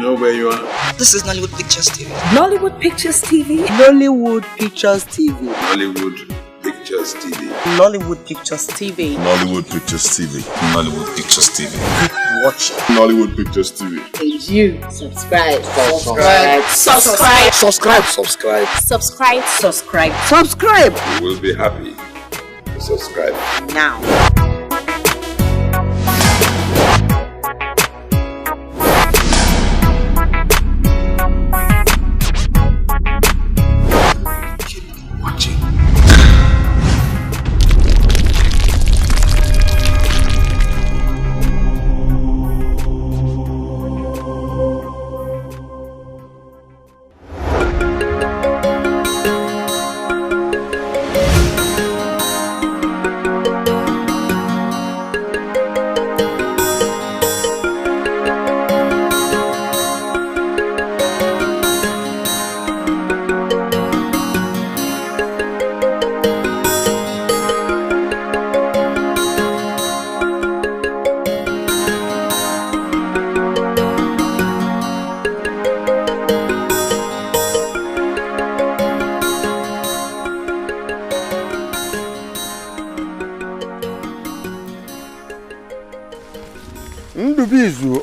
know where you are? This is Nollywood Pictures TV. Nollywood Pictures TV. Nollywood Pictures TV. Nollywood Pictures TV. Nollywood Pictures TV. Nollywood Pictures TV. Nollywood Pictures TV. Keep watching. Nollywood Pictures TV. And you subscribe. Subscribe. Subscribe. Subscribe. Subscribe. Subscribe. Subscribe. Subscribe. You will be happy to subscribe now.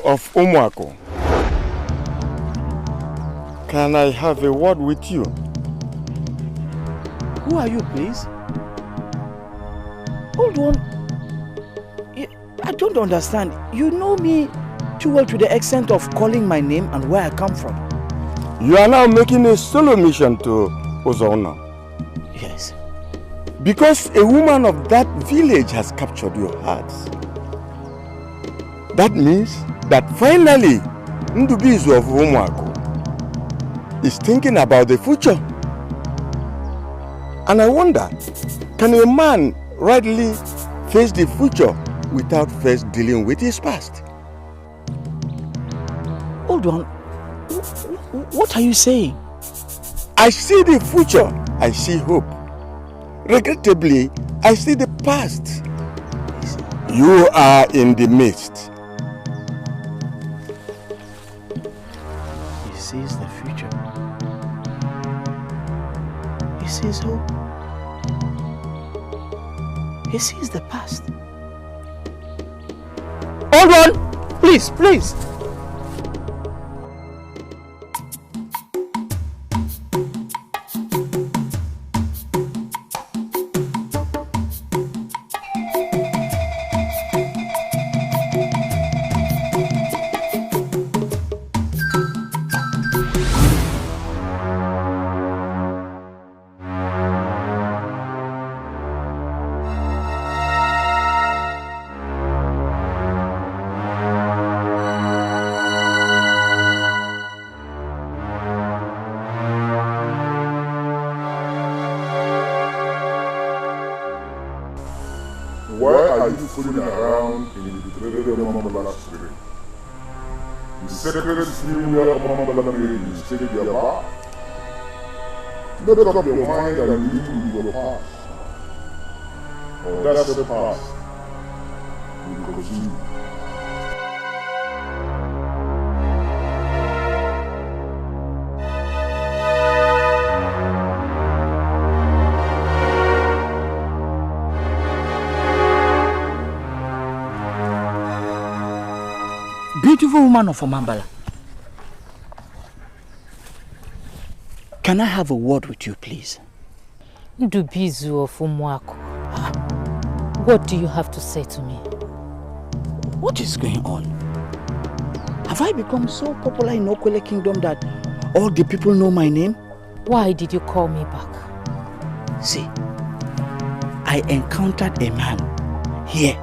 Of Umuako. Can I have a word with you? Who are you, please? Hold on. I don't understand. You know me too well to the extent of calling my name and where I come from. You are now making a solo mission to Ozona. Yes. Because a woman of that village has captured your hearts. That means that finally Ndubizu of Umuako is thinking about the future. And I wonder, can a man rightly face the future without first dealing with his past? Hold on. What are you saying? I see the future. I see hope. Regrettably, I see the past. You are in the midst. He sees the future. He sees hope. He sees the past. Hold on! Please, please! Fooling around in the Trade Mamala Street. The secret New Mamala made you take your bath. Make up your mind and live with your past. Or that's the past. You will continue. Beautiful woman of Omambala. Can I have a word with you, please? Ndubizu of Umuako. What do you have to say to me? What is going on? Have I become so popular in Okwele Kingdom that all the people know my name? Why did you call me back? See, I encountered a man here.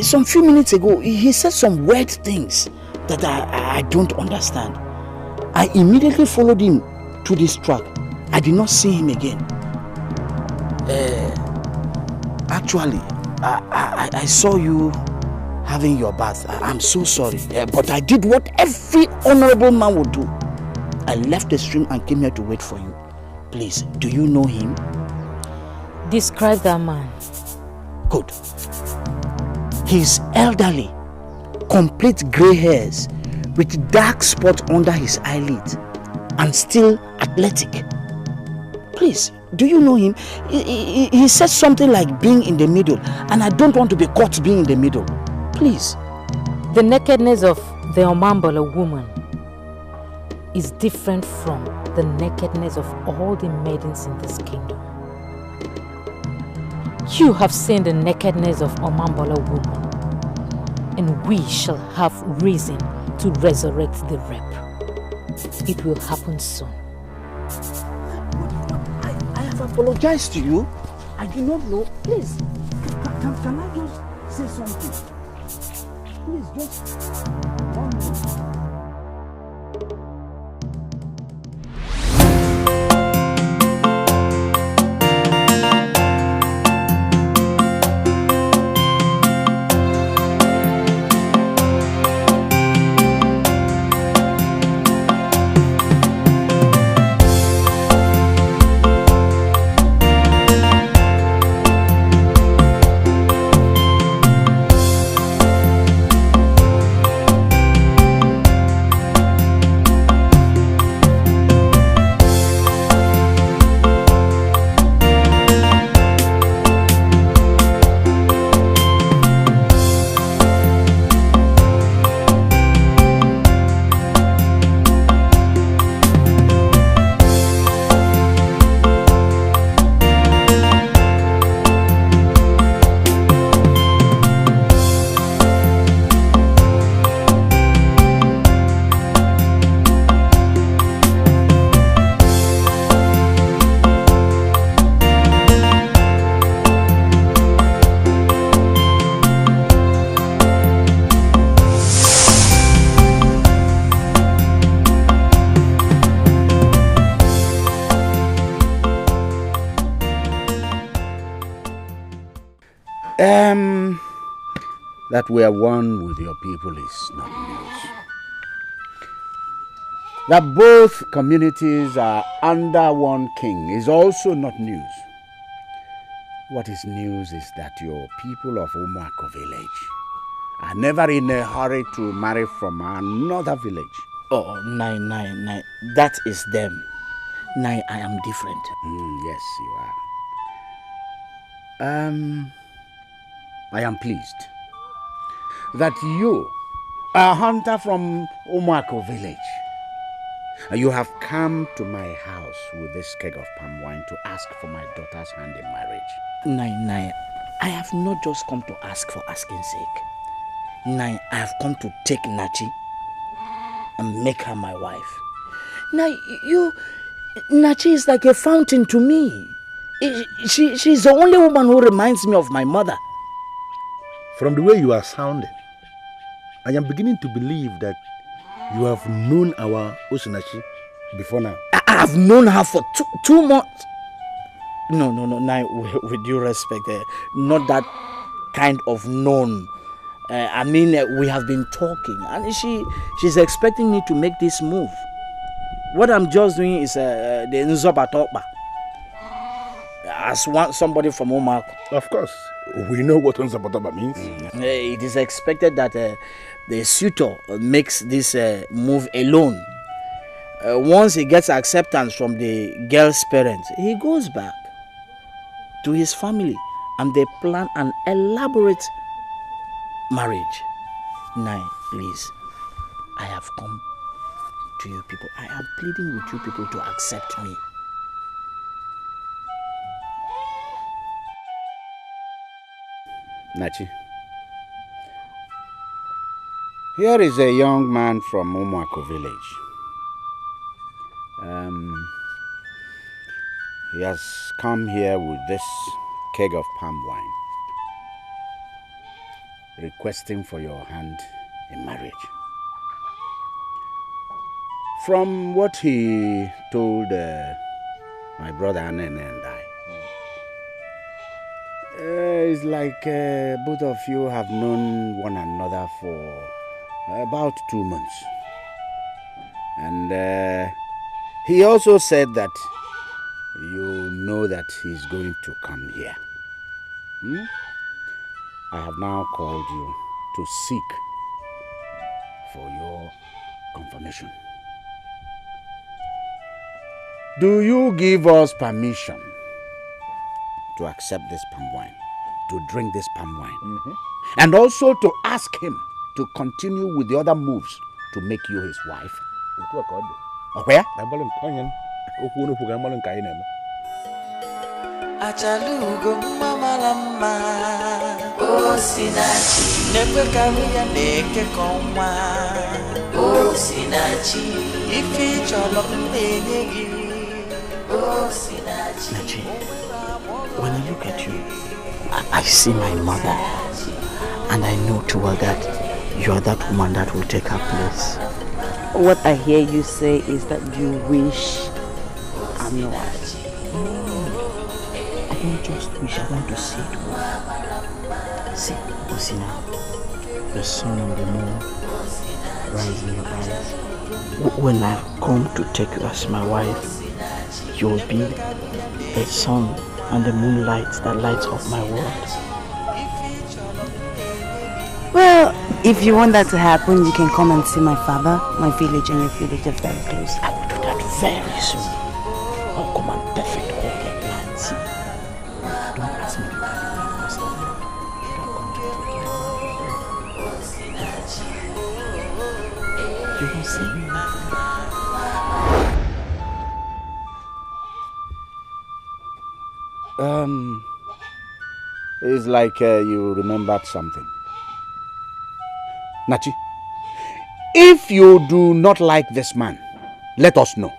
Some few minutes ago, he said some weird things that I don't understand. I immediately followed him to this truck. I did not see him again. Actually, I saw you having your bath. I'm so sorry, but I did what every honorable man would do. I left the stream and came here to wait for you. Please, do you know him? Describe that man. Good. He's elderly, complete grey hairs, with dark spot under his eyelid and still athletic. Please, do you know him? He said something like being in the middle, and I don't want to be caught being in the middle. Please. The nakedness of the Omambala woman is different from the nakedness of all the maidens in this kingdom. You have seen the nakedness of Omambala woman, and we shall have reason to resurrect the rep. It will happen soon. I have apologized to you. I do not know. Please, can I just say something? Please, just 1 minute. That we are one with your people is not news. That both communities are under one king is also not news. What is news is that your people of Umuako village are never in a hurry to marry from another village. Oh, nine. That is them. Nine, I am different. Yes, you are. I am pleased that you, a hunter from Umuako village, you have come to my house with this keg of palm wine to ask for my daughter's hand in marriage. Nine, I have not just come to ask for asking sake. Nine, I have come to take Nachi and make her my wife. Now, Nachi is like a fountain to me. She's the only woman who reminds me of my mother. From the way you are sounding, I am beginning to believe that you have known our Osinachi before now. I have known her for 2 months. No, Nai, with due respect, not that kind of known. I mean, we have been talking, and she's expecting me to make this move. What I'm just doing is the Nzoba Tokba. As somebody from Omako. Of course, we know what Nzoba means. It is expected that the suitor makes this move alone. Once he gets acceptance from the girl's parents, he goes back to his family and they plan an elaborate marriage. Nine, please, I have come to you people. I am pleading with you people to accept me. Nachi, here is a young man from Umuako village. He has come here with this keg of palm wine, requesting for your hand in marriage. From what he told my brother Anene and I, it's like both of you have known one another for about 2 months. And he also said that you know that he's going to come here. I have now called you to seek for your confirmation. Do you give us permission to accept this palm wine, to drink this palm wine, and also to ask him to continue with the other moves to make you his wife? Where? Achalugo mama lama Osinachi Nepe karuya neke koma Osinachi Ifi cholo mbenegi Osinachi Nachi, when I look at you, I see my mother, and I know too well that you are that woman that will take her place. What I hear you say is that you wish I'm your wife. I don't just wish, I want to see it. See, Osina, the sun and the moon rise in your eyes. When I come to take you as my wife, you will be the sun and the moonlight that lights up my world. Well, if you want that to happen, you can come and see my father. My village and your village are very close. I will do that very soon. I'll come and perfect all the plans. Don't ask me to marry you first of all. Should I come to you? You don't see me. It's like you remembered something. Nachi, if you do not like this man, let us know.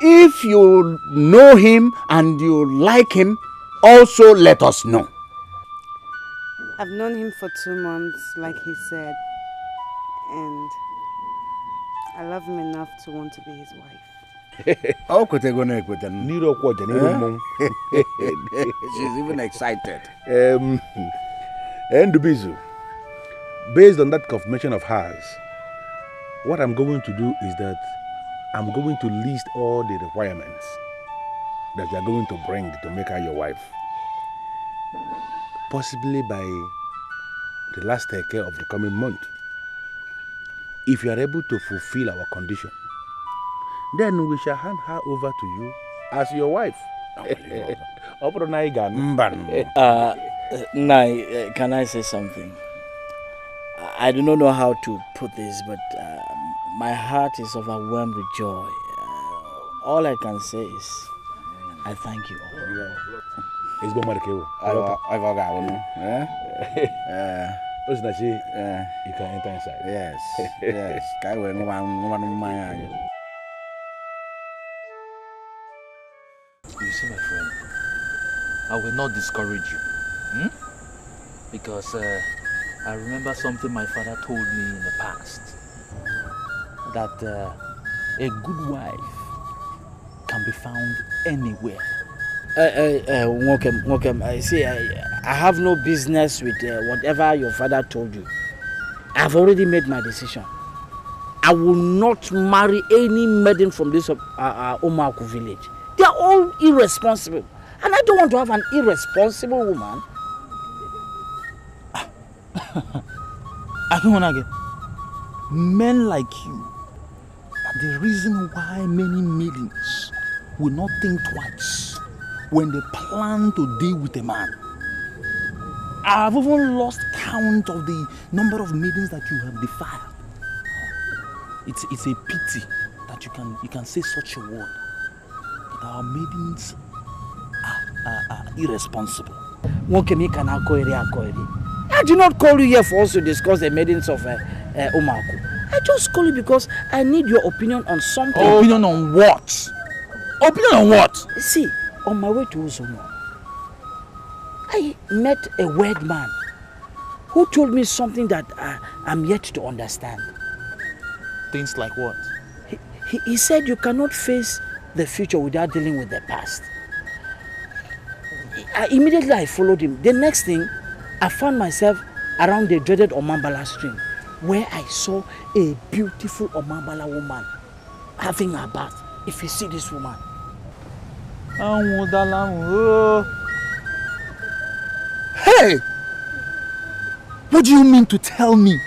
If you know him and you like him, also let us know. I've known him for 2 months, like he said, and I love him enough to want to be his wife. She's even excited. Ndubizu, based on that confirmation of hers, what I'm going to do is that I'm going to list all the requirements that you're going to bring to make her your wife. Possibly by the last Dikeh of the coming month. If you are able to fulfill our condition, then we shall hand her over to you as your wife. Nai, can I say something? I do not know how to put this, but my heart is overwhelmed with joy. All I can say is, I thank you all. It's Bomarkewo. Osinachi, you can enter inside. Yes, yes. You see, my friend, I will not discourage you. Because I remember something my father told me in the past. That a good wife can be found anywhere. Welcome. See, I have no business with whatever your father told you. I've already made my decision. I will not marry any maiden from this Omaku village. They are all irresponsible. And I don't want to have an irresponsible woman. I don't want to get men like you are the reason why many maidens will not think twice when they plan to deal with a man. I've even lost count of the number of maidens that you have defiled. It's a pity that you can say such a word. That our maidens are irresponsible. I did not call you here for us to discuss the maidens of Omaku. I just call you because I need your opinion on something. Opinion on what? Opinion on what? See, on my way to Uzomo, I met a weird man who told me something that I'm yet to understand. Things like what? He said you cannot face the future without dealing with the past. Immediately I followed him. The next thing, I found myself around the dreaded Omambala stream, where I saw a beautiful Omambala woman having her bath. If you see this woman. Hey! What do you mean to tell me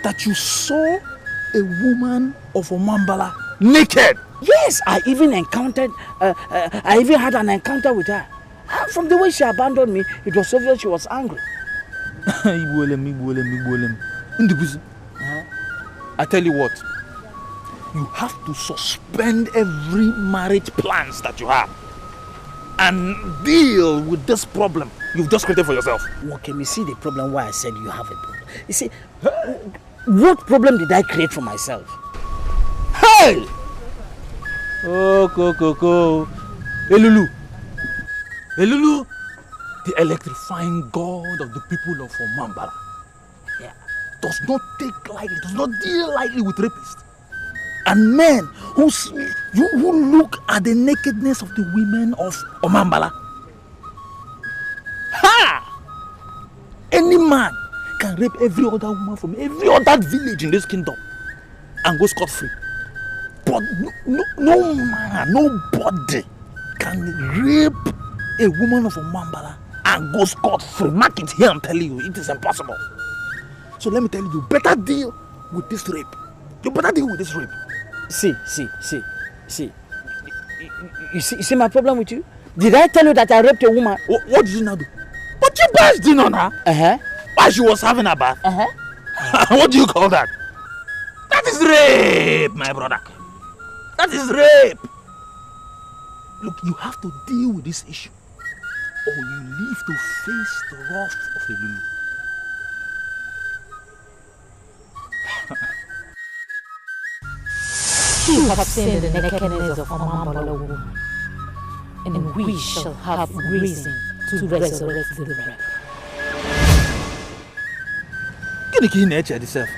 that you saw a woman of Omambala naked. Yes, I even had an encounter with her. From the way she abandoned me, it was obvious she was angry. I tell you what, you have to suspend every marriage plans that you have and deal with this problem you've just created for yourself. Okay, you see the problem why I said you have a problem. You see, what problem did I create for myself? Hey! Oh, Coco. Elulu, the electrifying god of the people of Omambala, does not deal lightly with rapists and men who look at the nakedness of the women of Omambala. Ha! Any man can rape every other woman from every other village in this kingdom and go scot-free. But no man, nobody can rape a woman of Omambala and go scot-free. Mark it here, I'm telling you, it is impossible. So let me tell you, you better deal with this rape. See. You see my problem with you? Did I tell you that I raped a woman? What did you now do? But you barged in on her. While she was having a bath. What do you call that? That is rape, my brother. That is rape. Look, you have to deal with this issue, or you live to face the wrath of the Lulu. You have seen the nakedness of Omambala woman, and we shall have reason to resurrect the rep. Get the nature yourself.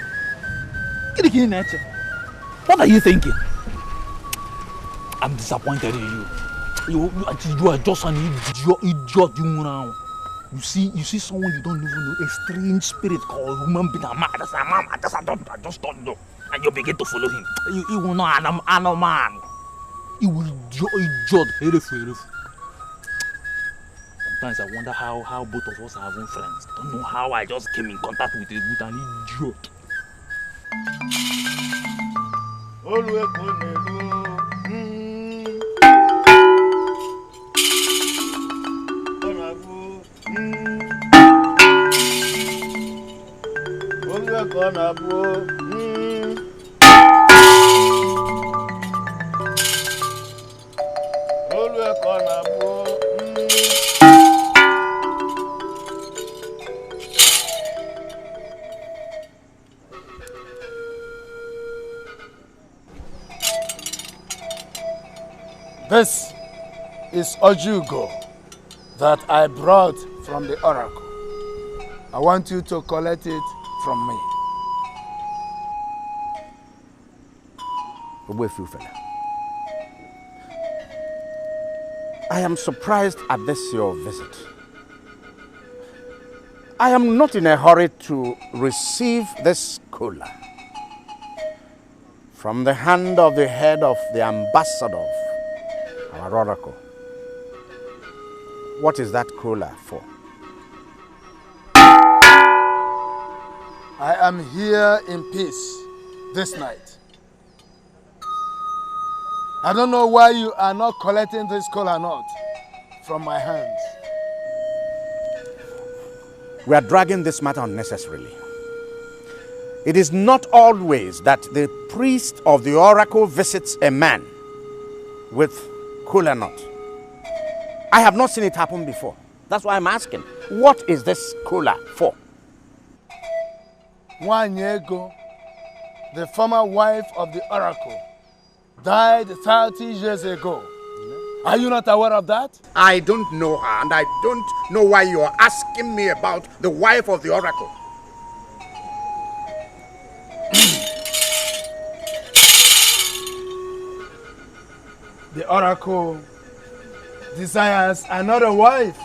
Get the nature. What are you thinking? I'm disappointed in you. You are just an idiot. You see someone you don't even know, a strange spirit called human being. I just don't know. And you begin to follow him. You will not an man. You will idiot. Sometimes I wonder how both of us are having friends. I don't know how I just came in contact with an idiot. This is Ojugo that I brought from the oracle. I want you to collect it from me. I am surprised at this your visit. I am not in a hurry to receive this kola from the hand of the head of the ambassador of our oracle. What is that kola for? I am here in peace this night. I don't know why you are not collecting this kola nut from my hands. We are dragging this matter unnecessarily. It is not always that the priest of the oracle visits a man with kola nut. I have not seen it happen before. That's why I'm asking, what is this kola for? Wanyego, the former wife of the oracle, died 30 years ago. Are you not aware of that? I don't know her, and I don't know why you are asking me about the wife of the oracle. The oracle desires another wife,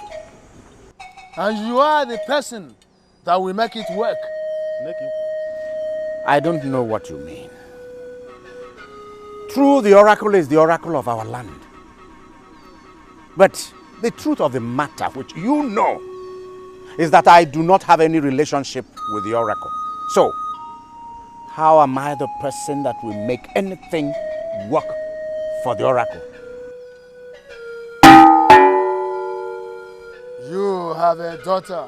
and you are the person that will make it work. I don't know what you mean. True, the oracle is the oracle of our land. But the truth of the matter, which you know, is that I do not have any relationship with the oracle. So, how am I the person that will make anything work for the oracle? You have a daughter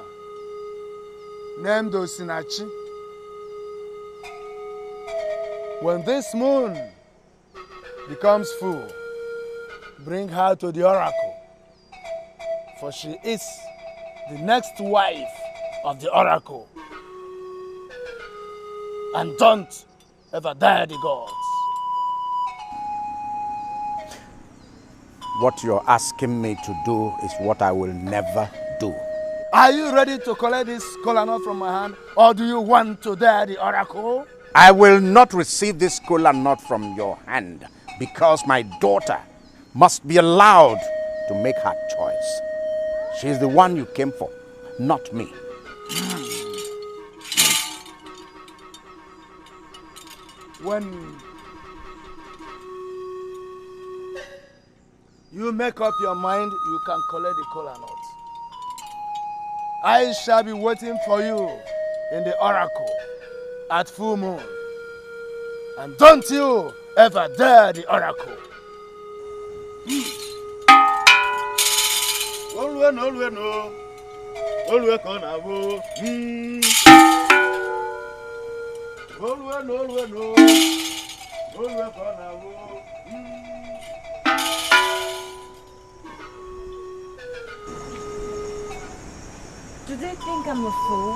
named Osinachi. When this moon becomes full, bring her to the oracle, for she is the next wife of the oracle. And don't ever dare the gods. What you're asking me to do is what I will never do. Are you ready to collect this kola nut from my hand, or do you want to dare the oracle? I will not receive this kola nut from your hand because my daughter must be allowed to make her choice. She's the one you came for, not me. When you make up your mind, you can collect the kola nut. I shall be waiting for you in the oracle at full moon. And don't you ever dare the oracle. Olwe no, olwe no. Olwe kona wo. Olwe no, olwe no. Olwe kona wo. Do they think I'm a fool?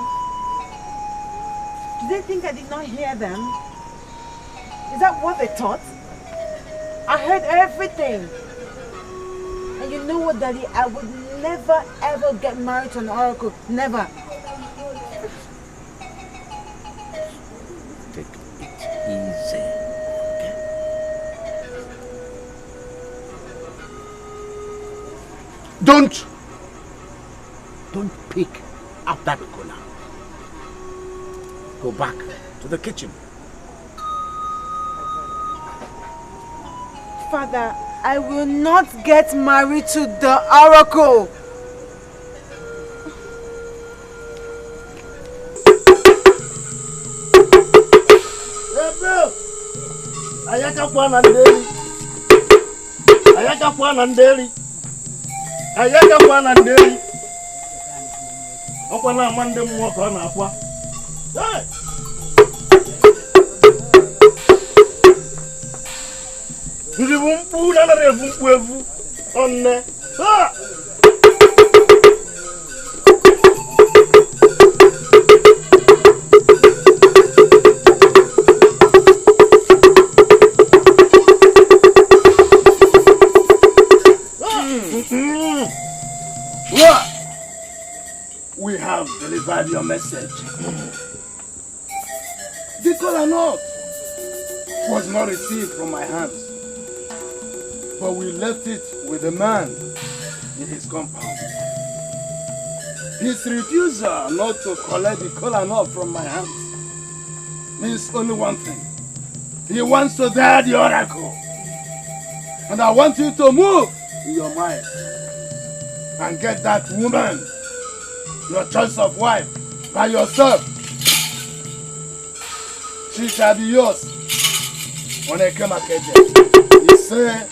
Do they think I did not hear them? Is that what they thought? I heard everything. And you know what, Daddy? I would never ever get married to an oracle. Never. Take it easy, okay? Don't pick up that kola. Go back to the kitchen. Father, I will not get married to the oracle. Ayaka kwana ndeli. Ayaka kwana ndeli. Ayaka kwana ndeli. Okwana amande mmụọ ka ọ na-akwa. Ndị bụ mkpu na-anaghị evu mkpu evu. Ọnne. We have delivered your message. The kola nut was not received from my hands, but we left it with a man in his compound. His refusal not to collect the kola nut from my hands means only one thing. He wants to dare the oracle. And I want you to move in your mind and get that woman, your choice of wife, by yourself. She shall be yours. On a market day. He said,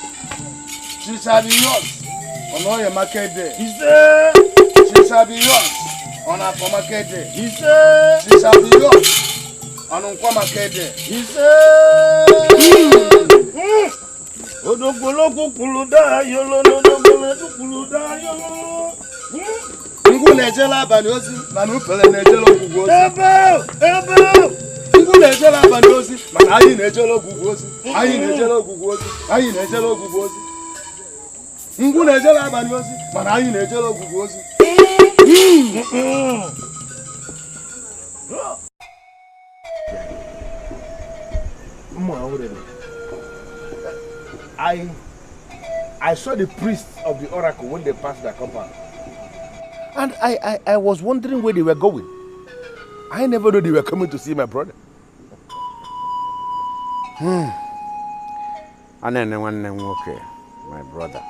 she shall be yours. On a market day. He said, she shall be yours. On a market day. He said, she shall be yours. On a market day. He said, Odogologo kuluda yolo no kuluda yolo. Ngu nejela banyozi manu pele nejela gugozi. Ebe. Ngu nejela banyozi man ayi nejela gugozi. Ayi nejela gugozi. Ayi nejela gugozi. Ngu nejela banyozi man ayi nejela gugozi. I saw the priests of the oracle when they passed their compound. And I was wondering where they were going. I never knew they were coming to see my brother. And then okay, my brother.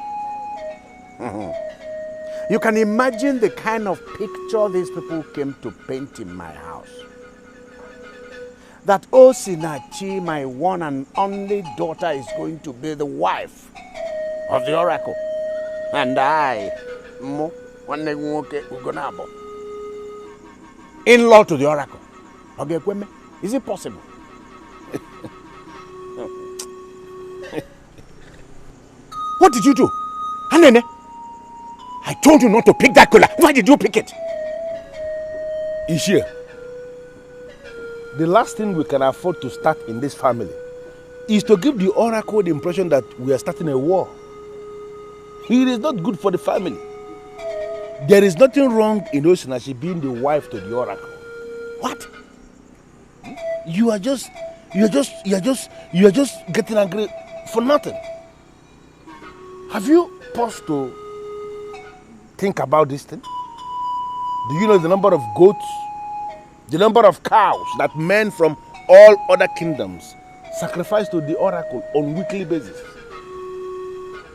You can imagine the kind of picture these people came to paint in my house. that Osinachi, my one and only daughter, is going to be the wife of the oracle. And I, in-law to the oracle. Is it possible? What did you do? Anene, I told you not to pick that cola. Why did you pick it? Ishia, the last thing we can afford to start in this family is to give the oracle the impression that we are starting a war. It is not good for the family. There is nothing wrong in Osinachi being the wife to the oracle. What? You are just getting angry for nothing. Have you paused to think about this thing? Do you know the number of goats, the number of cows that men from all other kingdoms sacrifice to the oracle on weekly basis?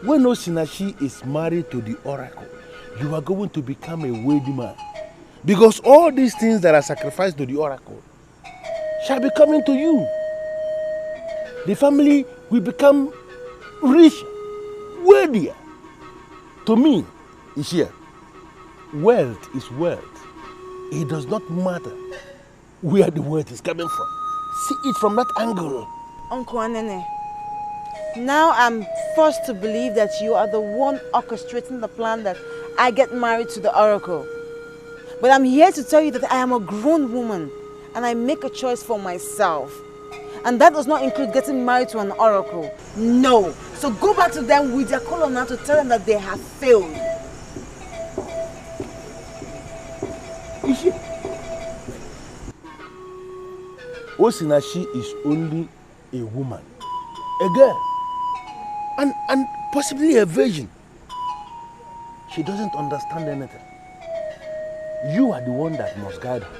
When Osinachi is married to the oracle, you are going to become a wealthy man. Because all these things that are sacrificed to the oracle shall be coming to you. The family will become rich, wealthier. To me, Ishia, wealth is wealth. It does not matter where the wealth is coming from. See it from that angle. Uncle Anene, now I'm forced to believe that you are the one orchestrating the plan that I get married to the oracle. But I'm here to tell you that I am a grown woman and I make a choice for myself. And that does not include getting married to an oracle. No. So go back to them with their color now to tell them that they have failed. Osinachi is only a woman, a girl, and possibly a virgin. She doesn't understand anything. You are the one that must guide her.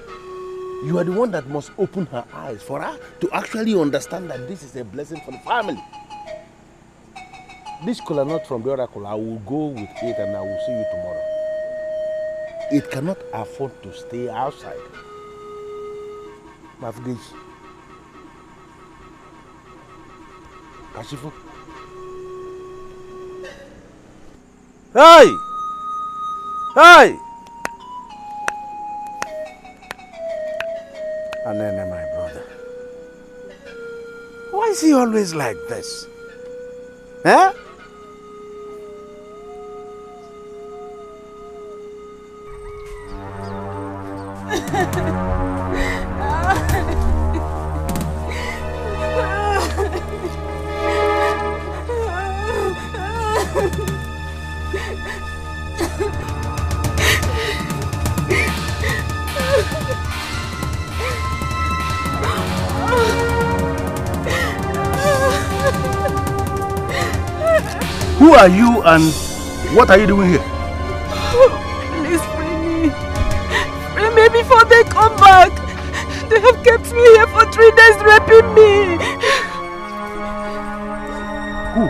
You are the one that must open her eyes for her to actually understand that this is a blessing for the family. This kola nut from the oracle, I will go with it and I will see you tomorrow. It cannot afford to stay outside. Mafgeji. Kashifu. Hey! Hey! Anene, my brother. Why is he always like this? Huh? Who are you and what are you doing here? Please free me. Free me before they come back. They have kept me here for 3 days raping me. Who?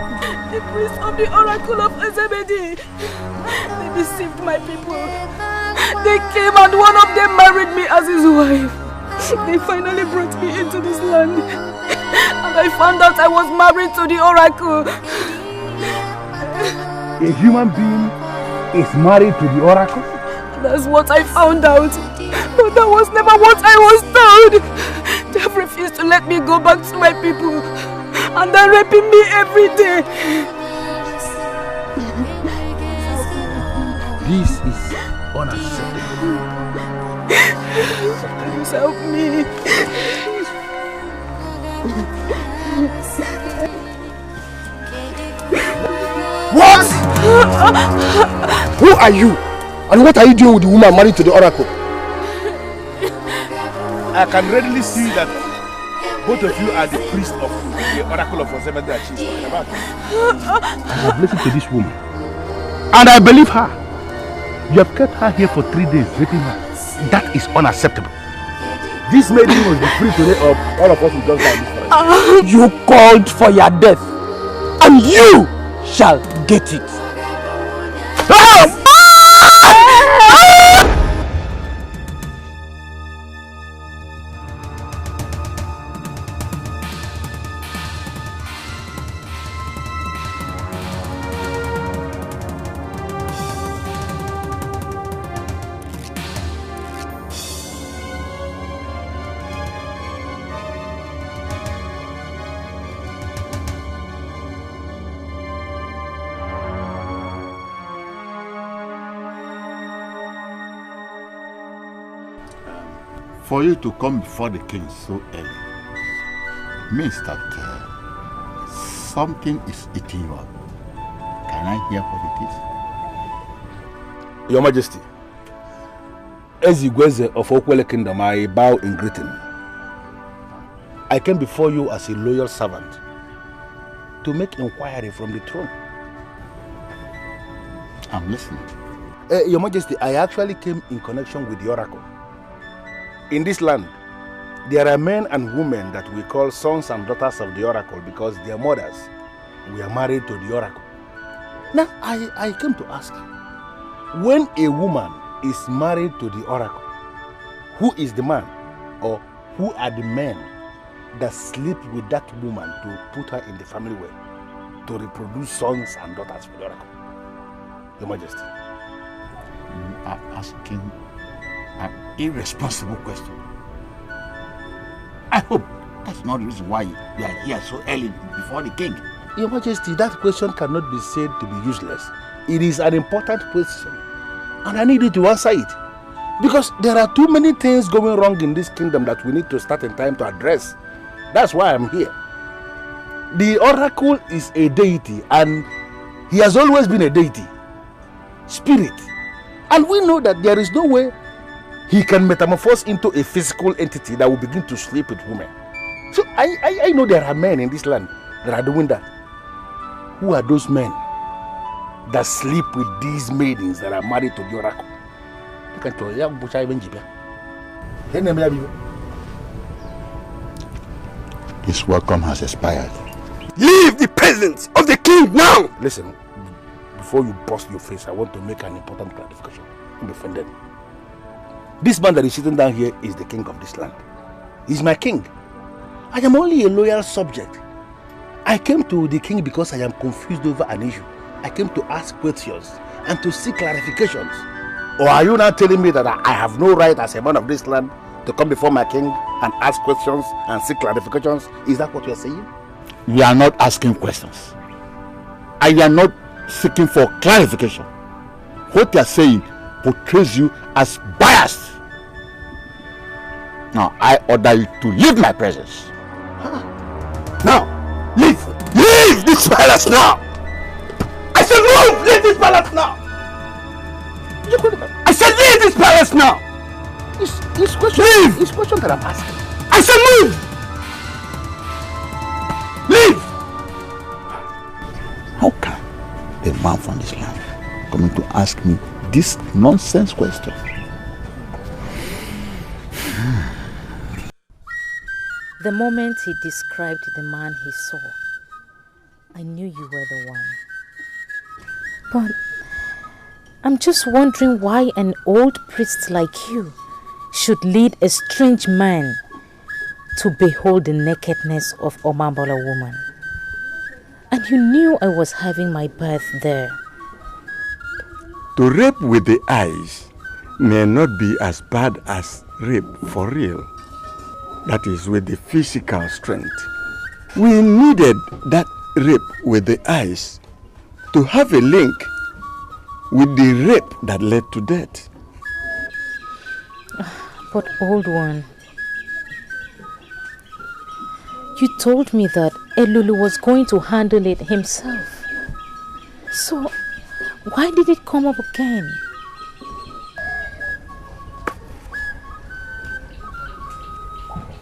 The priest of the oracle of Ezebedi. They deceived my people. They came and one of them married me as his wife. They finally brought me into this land. And I found out I was married to the oracle. A human being is married to the oracle? That's what I found out. But that was never what I was told. They have refused to let me go back to my people. And they're raping me every day. This is unacceptable. Please help me. What? Who are you? And what are you doing with the woman married to the oracle? I can readily see that both of you are the priest of the oracle of Osinachi that she's talking about. I have listened to this woman and I believe her. You have kept her here for 3 days raping her. That is unacceptable. This maiden must be free today or all of us will just die in this forest. You called for your death and you shall get it. For you to come before the king so early means that something is eating you up. Can I hear what it is? Your Majesty, as Igweze of Okwele Kingdom, I bow in greeting. I came before you as a loyal servant to make inquiry from the throne. I'm listening. Your Majesty, I actually came in connection with the oracle. In this land, there are men and women that we call sons and daughters of the oracle because their mothers were married to the oracle. Now, I came to ask you, when a woman is married to the oracle, who is the man or who are the men that sleep with that woman to put her in the family way to reproduce sons and daughters for the oracle? Your Majesty. You are asking an irresponsible question. I hope that's not the reason why you are here so early before the king. Your Majesty, that question cannot be said to be useless. It is an important question, and I need you to answer it. Because there are too many things going wrong in this kingdom that we need to start in time to address. That's why I'm here. The oracle is a deity, and he has always been a deity. Spirit. And we know that there is no way he can metamorphose into a physical entity that will begin to sleep with women. So I know there are men in this land that are doing that. Who are those men that sleep with these maidens that are married to the oracle? His welcome has expired. Leave the presence of the king now! Listen, before you bust your face, I want to make an important clarification. I'm offended. This man that is sitting down here is the king of this land. He's my king. I am only a loyal subject. I came to the king because I am confused over an issue. I came to ask questions and to seek clarifications. Or are you now telling me that I have no right as a man of this land to come before my king and ask questions and seek clarifications? Is that what you are saying? You are not asking questions. I am not seeking for clarification. What you are saying portrays you as biased. Now I order you to leave my presence. Now, leave! Leave this palace now! I said move! Leave this palace now! I said leave this palace now! This question, leave! This question that I'm asking. I said move! Leave! How can a man from this land coming to ask me this nonsense question? The moment he described the man he saw, I knew you were the one. But I'm just wondering why an old priest like you should lead a strange man to behold the nakedness of Omambola woman. And you knew I was having my birth there. To rape with the eyes may not be as bad as rape for real. That is with the physical strength. We needed that rape with the eyes to have a link with the rape that led to death. But old one, you told me that Elulu was going to handle it himself. So why did it come up again?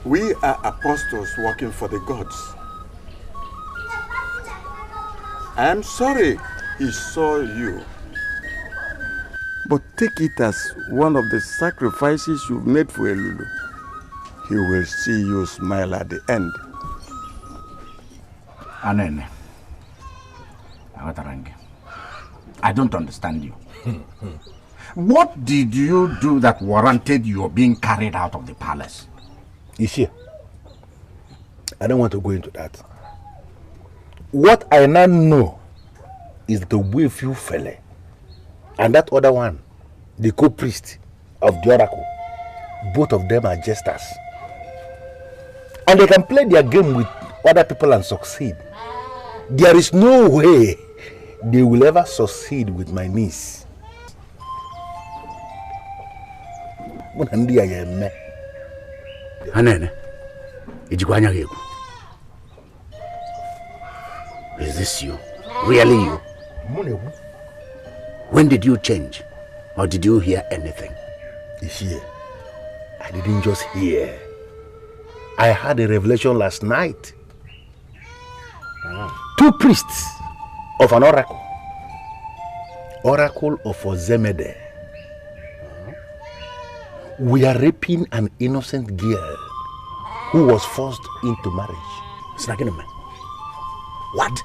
We are apostles working for the gods. I am sorry he saw you. But take it as one of the sacrifices you've made for Elulu. He will see you smile at the end. Anene, I don't understand you. What did you do that warranted your being carried out of the palace? Ishi, I don't want to go into that. What I now know is the Wefu fella and that other one, the co-priest of the oracle, both of them are jesters. And they can play their game with other people and succeed. There is no way they will ever succeed with my niece. Anene, is this you? Really you? When did you change? Or did you hear anything? Ishie, I didn't just hear. I had a revelation last night. 2 priests of an oracle of Ozemede, we are raping an innocent girl who was forced into marriage. What?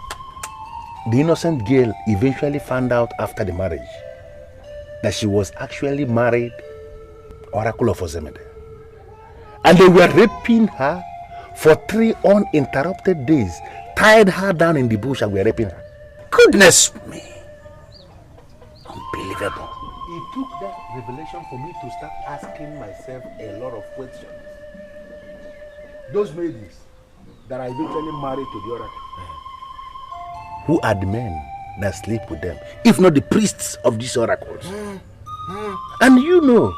The innocent girl eventually found out after the marriage that she was actually married Oracle of Ozemede. And they were raping her for 3 uninterrupted days, tied her down in the bush and were raping her. Goodness me. Unbelievable. It took that revelation for me to start asking myself a lot of questions. Those maidens that I eventually married to the oracle, who are the men that sleep with them, if not the priests of these oracles? And you know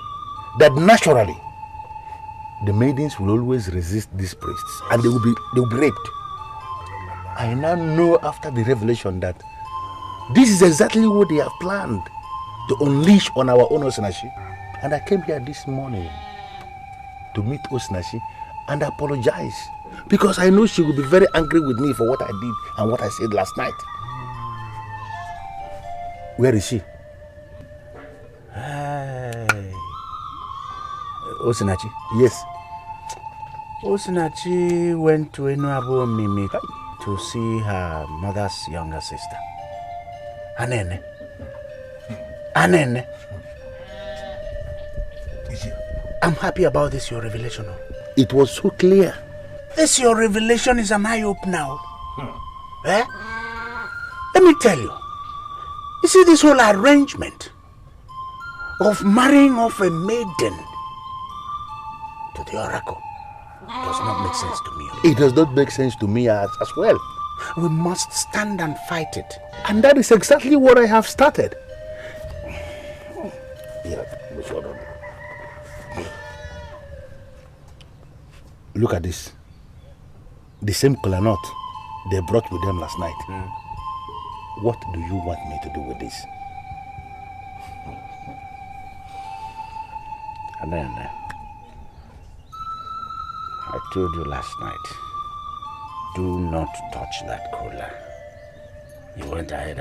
that naturally the maidens will always resist these priests and they will be raped. I now know after the revelation that this is exactly what they have planned to unleash on our own Osinachi. And I came here this morning to meet Osinachi and apologize, because I know she will be very angry with me for what I did and what I said last night. Where is she? Hey. Osinachi? Yes. Osinachi went to Enuabo Mimi to see her mother's younger sister. Anene. I'm happy about this, your revelation. It was so clear. This your revelation is an eye-opener. Eh? Let me tell you. You see, this whole arrangement of marrying off a maiden to the oracle does not make sense to me. It does not make sense to me as well. We must stand and fight it. And that is exactly what I have started. Look at this. The same kola nut they brought with them last night. What do you want me to do with this? Anene, I told you last night, do not touch that kola. You went ahead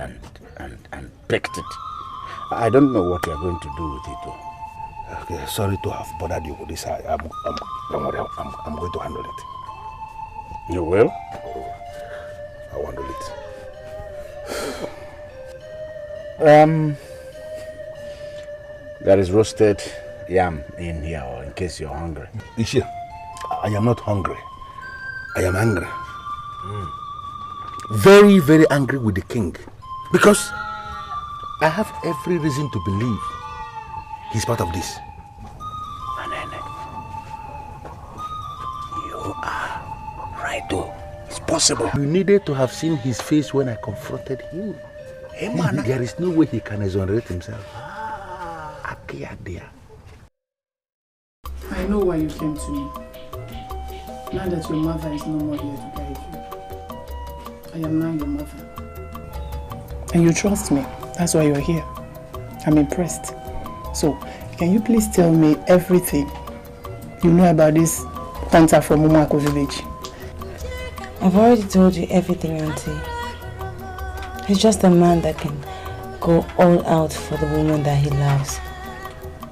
and picked it. I don't know what you're going to do with it though. Okay, sorry to have bothered you with this. Don't worry, I'm going to handle it. You will? I'll handle it. There is roasted yam in here, or in case you're hungry. Ishia, I am not hungry. I am angry. Very, very angry with the king. Because I have every reason to believe he's part of this. Anene, you are right though. It's possible. You needed to have seen his face when I confronted him. Hey, man. There is no way he can exonerate himself. I know why you came to me. Now that your mother is no more here to guide you. I am now your mother. And you trust me. That's why you're here. I'm impressed. So, can you please tell me everything you know about this hunter from Umuako village? I've already told you everything, Auntie. He's just a man that can go all out for the woman that he loves.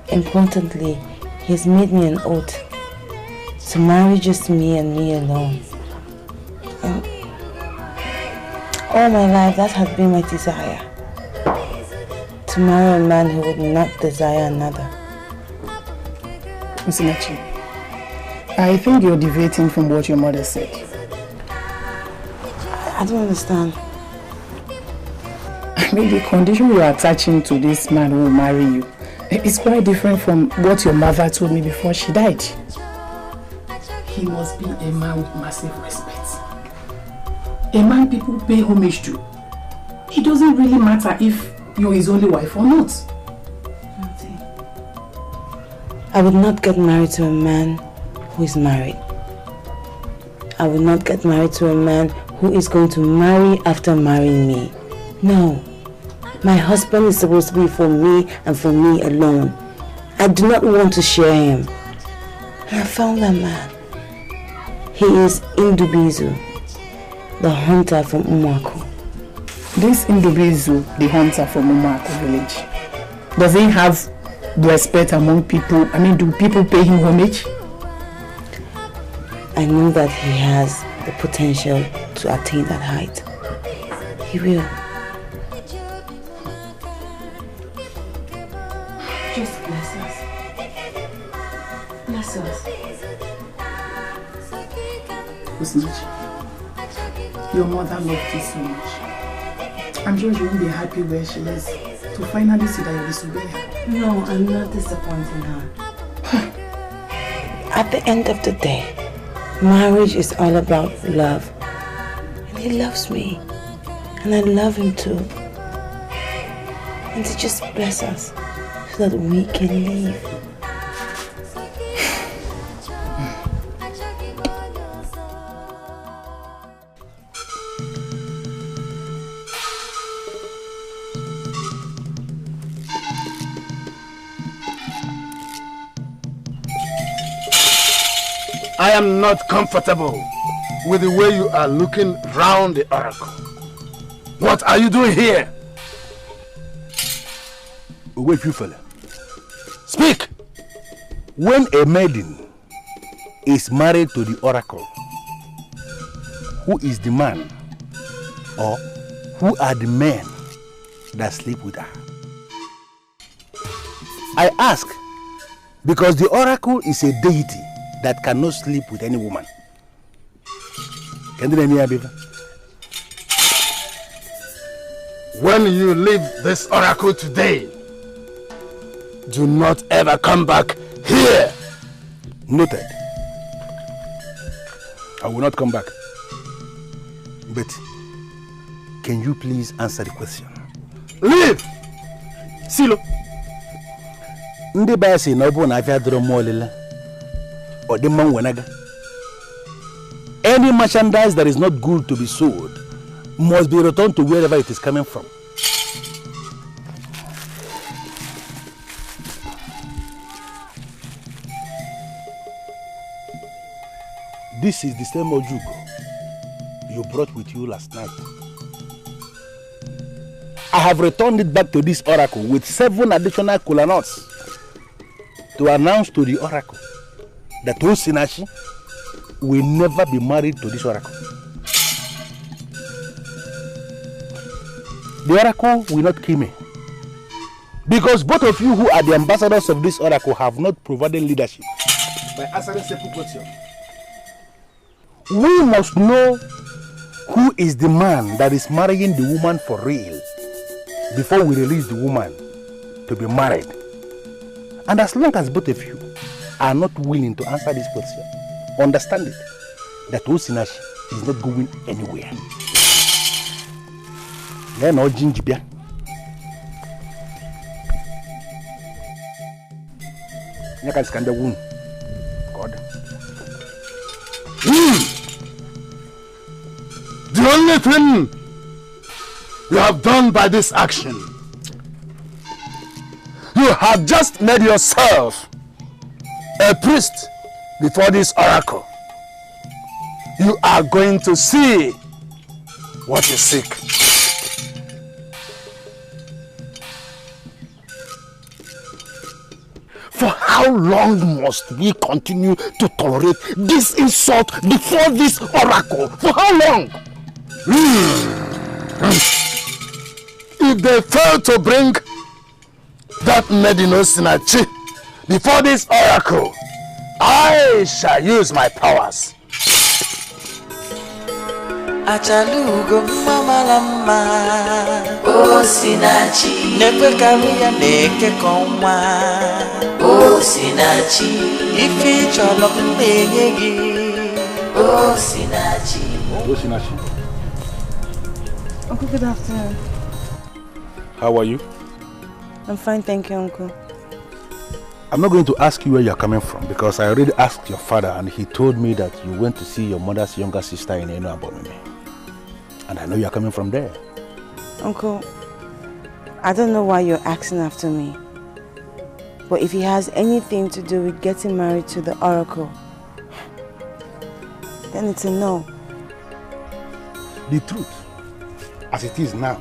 Importantly, he's made me an oath to marry just me and me alone. And all my life, that has been my desire. To marry a man who would not desire another. Osinachi, I think you're deviating from what your mother said. I don't understand. I mean, the condition you are attaching to this man who will marry you is quite different from what your mother told me before she died. He must be a man with massive respect. A man people pay homage to. It doesn't really matter if you're his only wife or not. I would not get married to a man who is married. I will not get married to a man who is going to marry after marrying me. No. My husband is supposed to be for me and for me alone. I do not want to share him. And I found that man. He is Indubizu, the hunter from Umako. This Indubizu, the hunter from Umako village, does he have respect among people? I mean, do people pay him homage? I know that he has the potential to attain that height. He will. Just bless us. Bless us. Osinachi, your mother loved you so much. I'm sure she won't be happy where she is to finally see that you disobey her. No, I'm not disappointing her. At the end of the day, marriage is all about love. And he loves me. And I love him too. And to just bless us so that we can live. I am not comfortable with the way you are looking round the oracle. What are you doing here? Wait, you fella. Speak! When a maiden is married to the oracle, who is the man or who are the men that sleep with her? I ask because the oracle is a deity that cannot sleep with any woman. Can you hear me, When you leave this oracle today, do not ever come back here. Noted. I will not come back. But can you please answer the question? Leave! Silo. Ndị ba si na obo na afia dro molele. Or the man wenaga. Any merchandise that is not good to be sold must be returned to wherever it is coming from. This is the same ojugo you brought with you last night. I have returned it back to this oracle with 7 additional kola nuts to announce to the oracle that Osinachi will never be married to this oracle. The oracle will not kill me. Because both of you who are the ambassadors of this oracle have not provided leadership by answering simple questions. We must know who is the man that is marrying the woman for real before we release the woman to be married. And as long as both of you are not willing to answer this question, understand it, that Osinachi is not going anywhere. Then no gingerbread. You can scan the wound. God. The only thing you have done by this action, you have just made yourself a priest before this oracle. You are going to see what you seek. For how long must we continue to tolerate this insult before this oracle? For how long? If they fail to bring that maiden Osinachi before this oracle, I shall use my powers. Achalugo mama lama Osinachi Nepe karuya neke konwa Osinachi Ifi cholok mbenyegi Osinachi. Osinachi. Uncle, good afternoon. How are you? I'm fine, thank you, Uncle. I'm not going to ask you where you're coming from because I already asked your father and he told me that you went to see your mother's younger sister in Eno Abomime. And I know you're coming from there. Uncle, I don't know why you're asking after me. But if he has anything to do with getting married to the oracle, then it's a no. The truth, as it is now,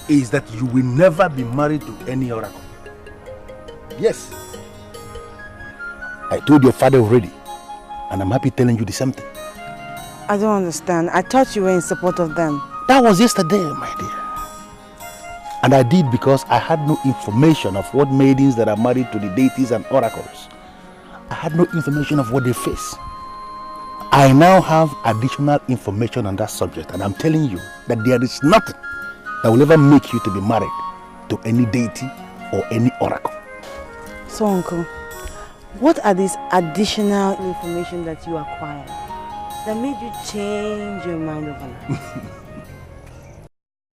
is that you will never be married to any oracle. Yes. I told your father already, and I'm happy telling you the same thing. I don't understand. I thought you were in support of them. That was yesterday, my dear. And I did because I had no information of what maidens that are married to the deities and oracles. I had no information of what they face. I now have additional information on that subject, and I'm telling you that there is nothing that will ever make you to be married to any deity or any oracle. So, Uncle, what are these additional information that you acquired that made you change your mind overnight?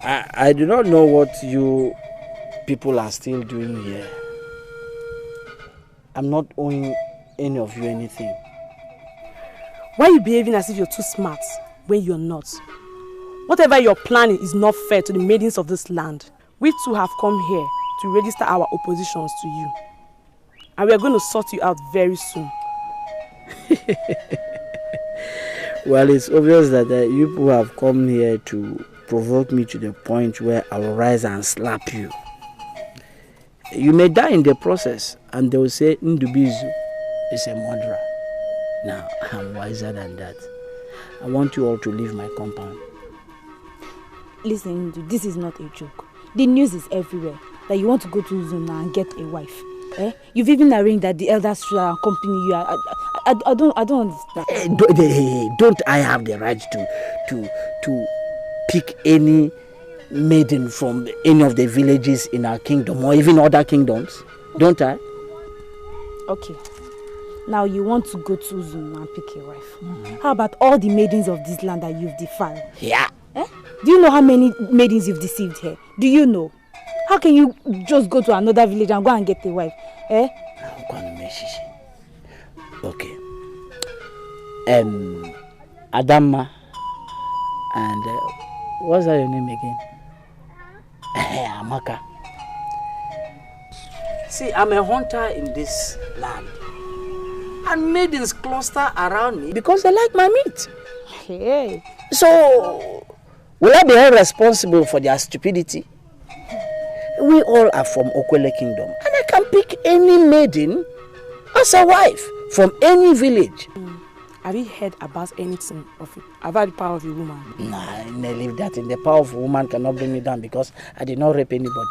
I do not know what you people are still doing here. I'm not owing any of you anything. Why are you behaving as if you're too smart when you're not? Whatever you're planning is not fair to the maidens of this land. We too have come here to register our oppositions to you. And we are going to sort you out very soon. Well, it's obvious that you people have come here to provoke me to the point where I will rise and slap you. You may die in the process, and they will say Ndubizu is a murderer. Now, I'm wiser than that. I want you all to leave my compound. Listen, this is not a joke. The news is everywhere that you want to go to Zuna and get a wife. Eh? You've even arranged that the elders should accompany you. I don't understand. Don't I have the right to pick any maiden from any of the villages in our kingdom or even other kingdoms? Don't I? Okay. Now you want to go to Zuna and pick a wife. How about all the maidens of this land that you've defiled? Yeah. Eh? Do you know how many maidens you've deceived here? Do you know? How can you just go to another village and go and get a wife? Eh? Okay. Adama and what's that your name again? Amaka. See, I'm a hunter in this land. And maidens cluster around me because they like my meat. Hey. So, will I be held responsible for their stupidity? We all are from Okwele Kingdom, and I can pick any maiden as a wife from any village. Have you heard about anything about the power of a woman? Nah, I leave that in. The power of a woman cannot bring me down because I did not rape anybody.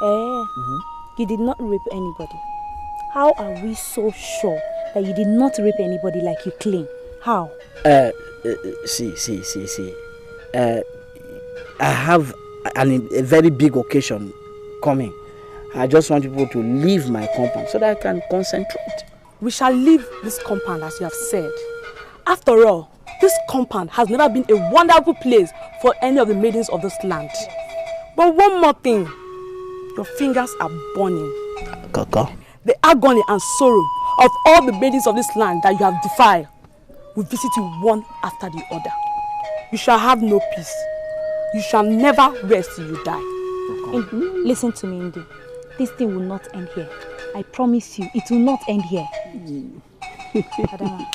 You did not rape anybody. How are we so sure that you did not rape anybody like you claim? How? See. I have a very big occasion coming. I just want people to leave my compound so that I can concentrate. We shall leave this compound as you have said. After all, this compound has never been a wonderful place for any of the maidens of this land. But one more thing, your fingers are burning. Kaka. The agony and sorrow of all the maidens of this land that you have defiled will visit you one after the other. You shall have no peace. You shall never rest till you die. Listen to me, Indu. This thing will not end here. I promise you, it will not end here. Adama.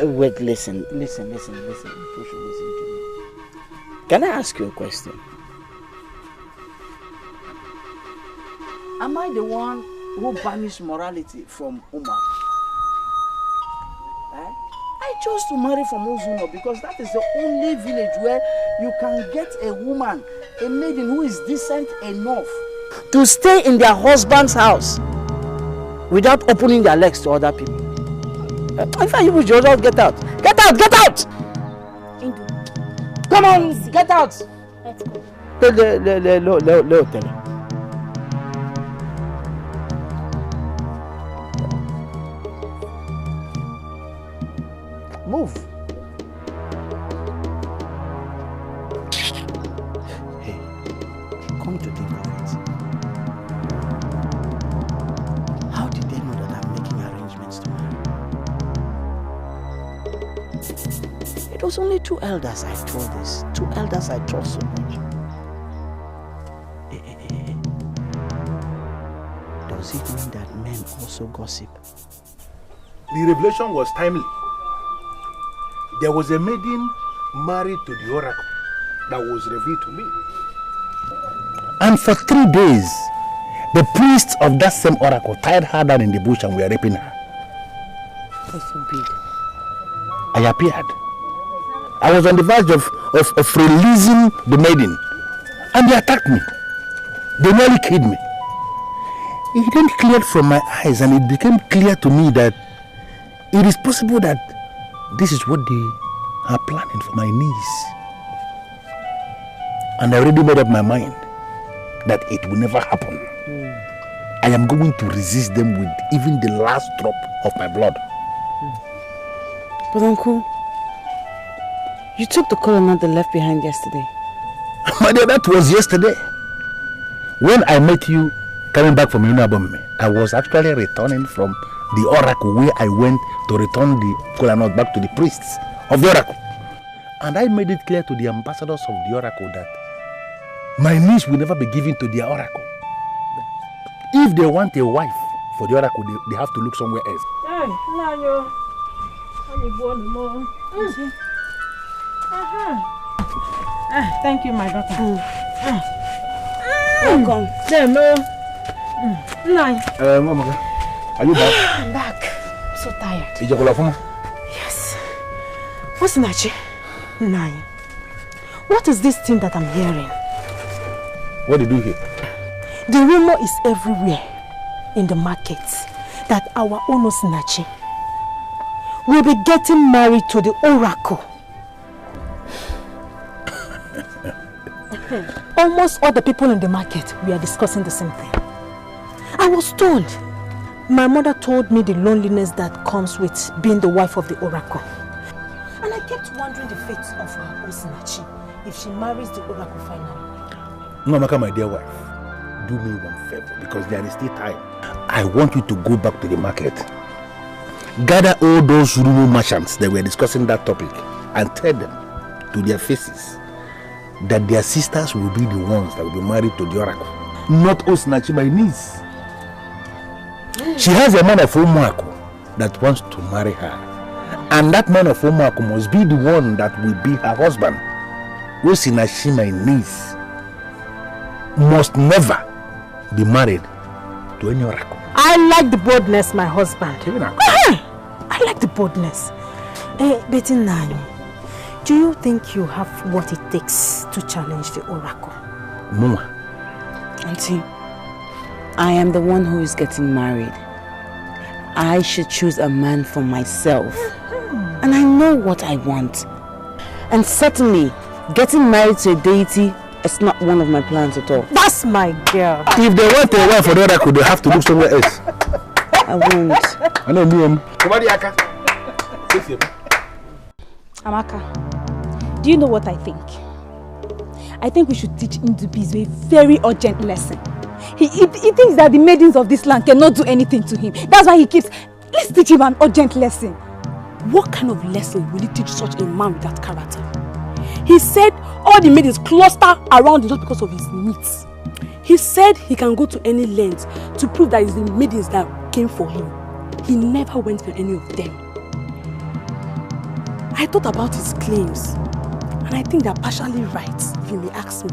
Wait, listen. You should listen to me. Can I ask you a question? Am I the one who banished morality from Uma? I chose to marry from Ozuno because that is the only village where you can get a woman, a maiden who is decent enough to stay in their husband's house without opening their legs to other people. In fact, you should just get out. Get out! Get out! Indu. Come on, get out! Let's go. Move. Hey, come to think of it. It was only 2 elders I told this. 2 elders I trust so much. Does it mean that men also gossip? The revelation was timely. There was a maiden married to the oracle that was revealed to me. And for 3 days, the priests of that same oracle tied her down in the bush and were raping her. God forbid. I appeared. I was on the verge of releasing the maiden, and they attacked me. They nearly killed me. It then cleared from my eyes, and it became clear to me that it is possible that this is what they are planning for my niece. And I already made up my mind that it will never happen. I am going to resist them with even the last drop of my blood. But uncle, you took the colonel they left behind yesterday. My dear, that was yesterday. When I met you coming back from Inabome, I was actually returning from the oracle where I went to return the colonel back to the priests of the oracle. And I made it clear to the ambassadors of the oracle that my niece will never be given to their oracle. If they want a wife for the oracle, they have to look somewhere else. Hey, Lanyo. Thank you, my daughter. Welcome. Mama, are you back? I'm back. I'm so tired. Is your Yes. Osinachi. Nine. What is this thing that I'm hearing? What did you hear? The rumor is everywhere in the markets that our own Osinachi will be getting married to the oracle. Almost all the people in the market, we are discussing the same thing. I was told. My mother told me the loneliness that comes with being the wife of the oracle. And I kept wondering the fate of our Osinachi if she marries the oracle finally. Mamaka, my dear wife, do me one favor because there is still time. I want you to go back to the market. Gather all those rural merchants that were discussing that topic and tell them to their faces that their sisters will be the ones that will be married to the oracle, not Osinachi, my niece. She has a man of Omuaku that wants to marry her, and that man of Omuaku must be the one that will be her husband. Osinachi, my niece, must never be married to any oracle. I like the boldness, my husband. I like the boldness. Betty Nani, do you think you have what it takes to challenge the oracle? Mama. Auntie, I am the one who is getting married. I should choose a man for myself. And I know what I want. And certainly, getting married to a deity is not one of my plans at all. That's my girl. If they want a wife for the oracle, they have to look somewhere else. I won't. I know me. Amaka, do you know what I think? I think we should teach Ndubizu a very urgent lesson. He thinks that the maidens of this land cannot do anything to him. That's why he keeps... Let's teach him an urgent lesson. What kind of lesson will he teach such a man with that character? He said all the maidens cluster around him just because of his meat. He said he can go to any length to prove that it's the maidens that came for him. He never went for any of them. I thought about his claims, and I think they're partially right, if you may ask me.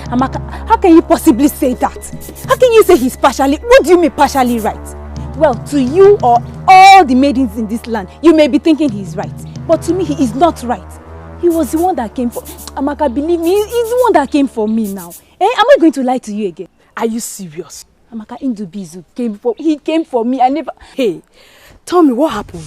Amaka, how can you possibly say that? How can you say he's partially... What do you mean partially right? Well, to you or all the maidens in this land, you may be thinking he's right. But to me, he is not right. He was the one that came for... Amaka, believe me, he's the one that came for me now. Am I going to lie to you again? Are you serious? Amaka, Ndubizu he came for me. I never... Hey, tell me what happened.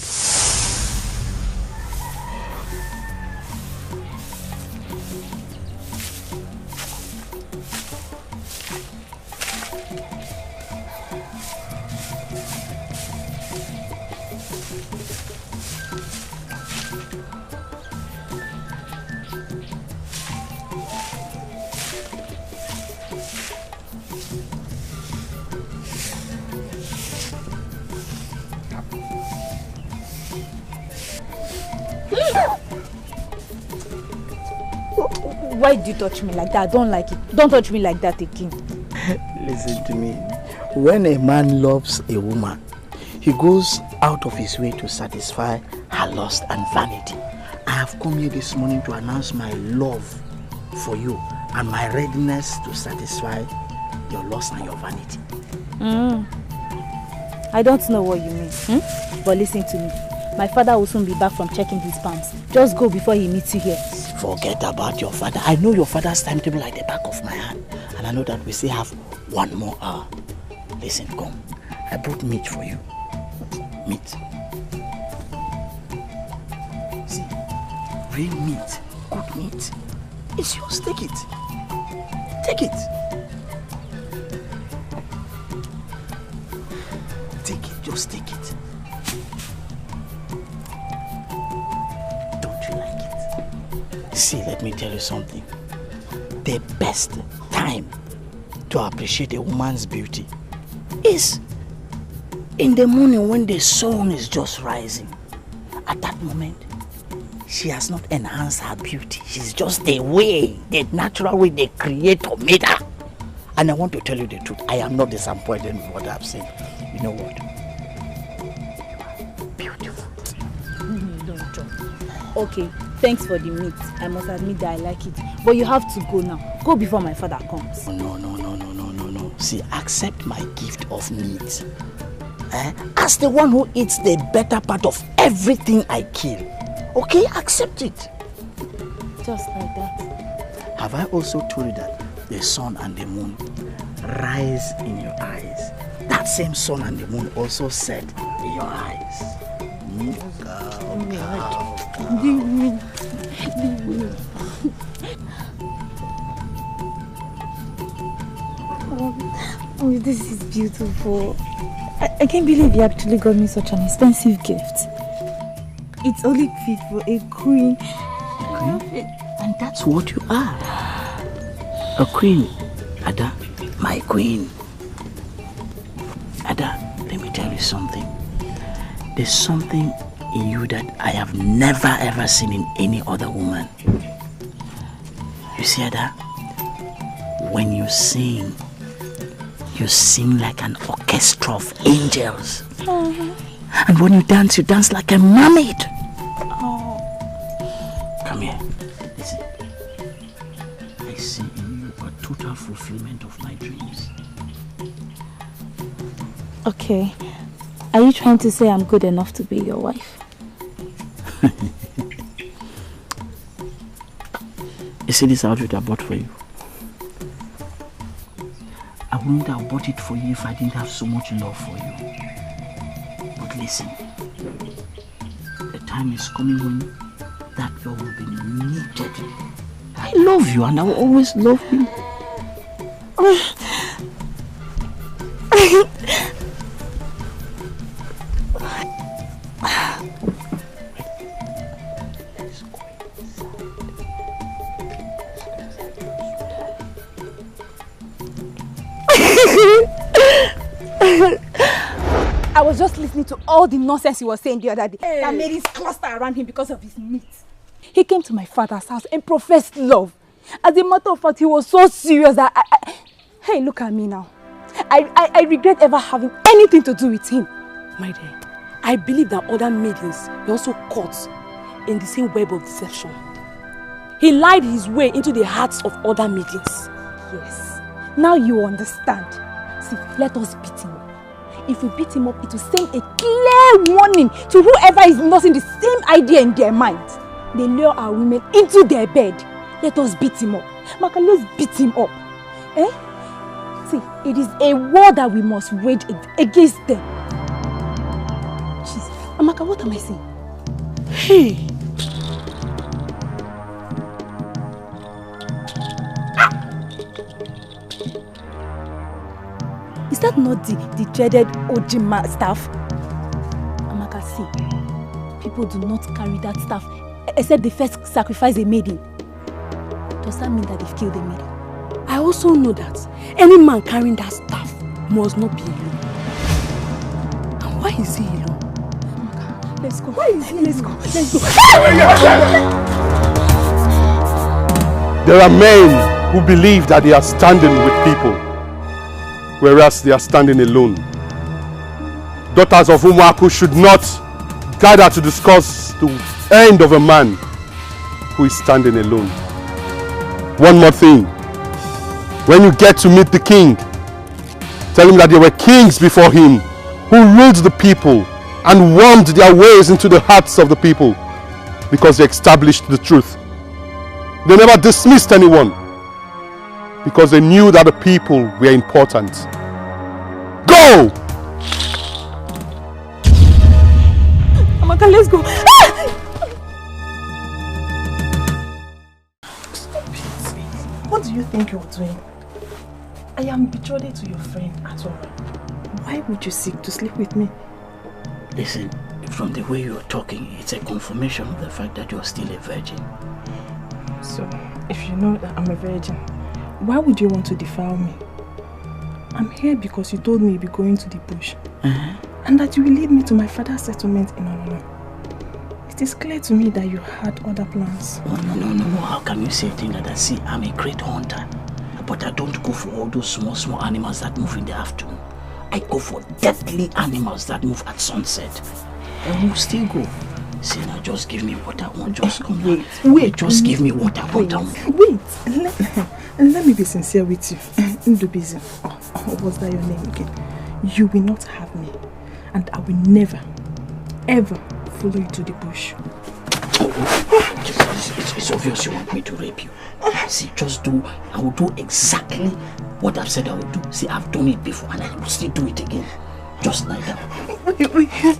Why did you touch me like that? I don't like it. Don't touch me like that again. Listen to me. When a man loves a woman, he goes out of his way to satisfy her lust and vanity. I have come here this morning to announce my love for you and my readiness to satisfy your lust and your vanity. I don't know what you mean, but listen to me. My father will soon be back from checking his palms. Just go before he meets you here. Forget about your father. I know your father's timetable like the back of my hand. And I know that we still have 1 more hour. Listen, come. I brought meat for you. Meat. See, real meat, good meat. It's yours, take it. Take it. Take it, just take it. Don't you like it? See, let me tell you something. The best time to appreciate a woman's beauty is in the morning when the sun is just rising. At that moment, she has not enhanced her beauty. She's just the natural way the Creator made her. And I want to tell you the truth. I am not disappointed with what I've seen. You know what? You are beautiful. Don't jump. Okay, thanks for the meat. I must admit that I like it. But you have to go now. Go before my father comes. No. See, accept my gift of meat. As the one who eats the better part of everything I kill. Okay, accept it. Just like that. Have I also told you that the sun and the moon rise in your eyes? That same sun and the moon also set in your eyes. Oh, this is beautiful. I can't believe you actually got me such an expensive gift. It's only fit for a queen. And that's what you are. A queen. Ada, my queen. Ada, let me tell you something. There's something in you that I have never ever seen in any other woman. You see, Ada, when you sing like an orchestra of angels. And when you dance like a mermaid. Come here. Listen. I see in you a total fulfillment of my dreams. Okay. Are you trying to say I'm good enough to be your wife? You see this outfit I bought for you? I wouldn't have bought it for you if I didn't have so much love for you. But listen, the time is coming when that love will be needed. I love you and I will always love you. I was just listening to all the nonsense he was saying the other day that made his cluster around him because of his meat. He came to my father's house and professed love. As a matter of fact, he was so serious that Hey, look at me now. I regret ever having anything to do with him. My dear, I believe that other maidens were also caught in the same web of deception. He lied his way into the hearts of other maidens. Yes. Now you understand. See, let us beat him up. If we beat him up, it will send a clear warning to whoever is nursing the same idea in their minds. They lure our women into their bed. Let us beat him up. Maka, let's beat him up. See, it is a war that we must wage against them. Jeez. Amaka, what am I saying? Hey! Is that not the dreaded Ojima staff? Amaka, see, people do not carry that staff except they first sacrifice a maiden. Does that mean that they've killed a maiden? I also know that any man carrying that staff must not be alone. And why is he alone? Amaka, let's go. Why is he? Let's go. Let's go. There are men who believe that they are standing with people, whereas they are standing alone. Daughters of Umuaku should not gather to discuss the end of a man who is standing alone. One more thing. When you get to meet the king, tell him that there were kings before him who ruled the people and wormed their ways into the hearts of the people because they established the truth. They never dismissed anyone because they knew that the people were important. Go! Amaka, let's go. Stop it. What do you think you're doing? I am betrothed to your friend at all. Why would you seek to sleep with me? Listen, from the way you're talking, it's a confirmation of the fact that you're still a virgin. So, if you know that I'm a virgin, why would you want to defile me? I'm here because you told me you'd be going to the bush. And that you will lead me to my father's settlement in Onono. It is clear to me that you had other plans. Oh, no. How can you say a thing like that? See, I'm a great hunter. But I don't go for all those small animals that move in the afternoon. I go for deadly animals that move at sunset. And we'll still go. See, now just give me what I want. Just come. Wait. Just give me what I want. Wait. Let me be sincere with you. Ndubizi. What's that your name again? You will not have me. And I will never, ever follow you to the bush. It's obvious you want me to rape you. See, I will do exactly what I've said I will do. See, I've done it before and I will still do it again. Just like that. Wait.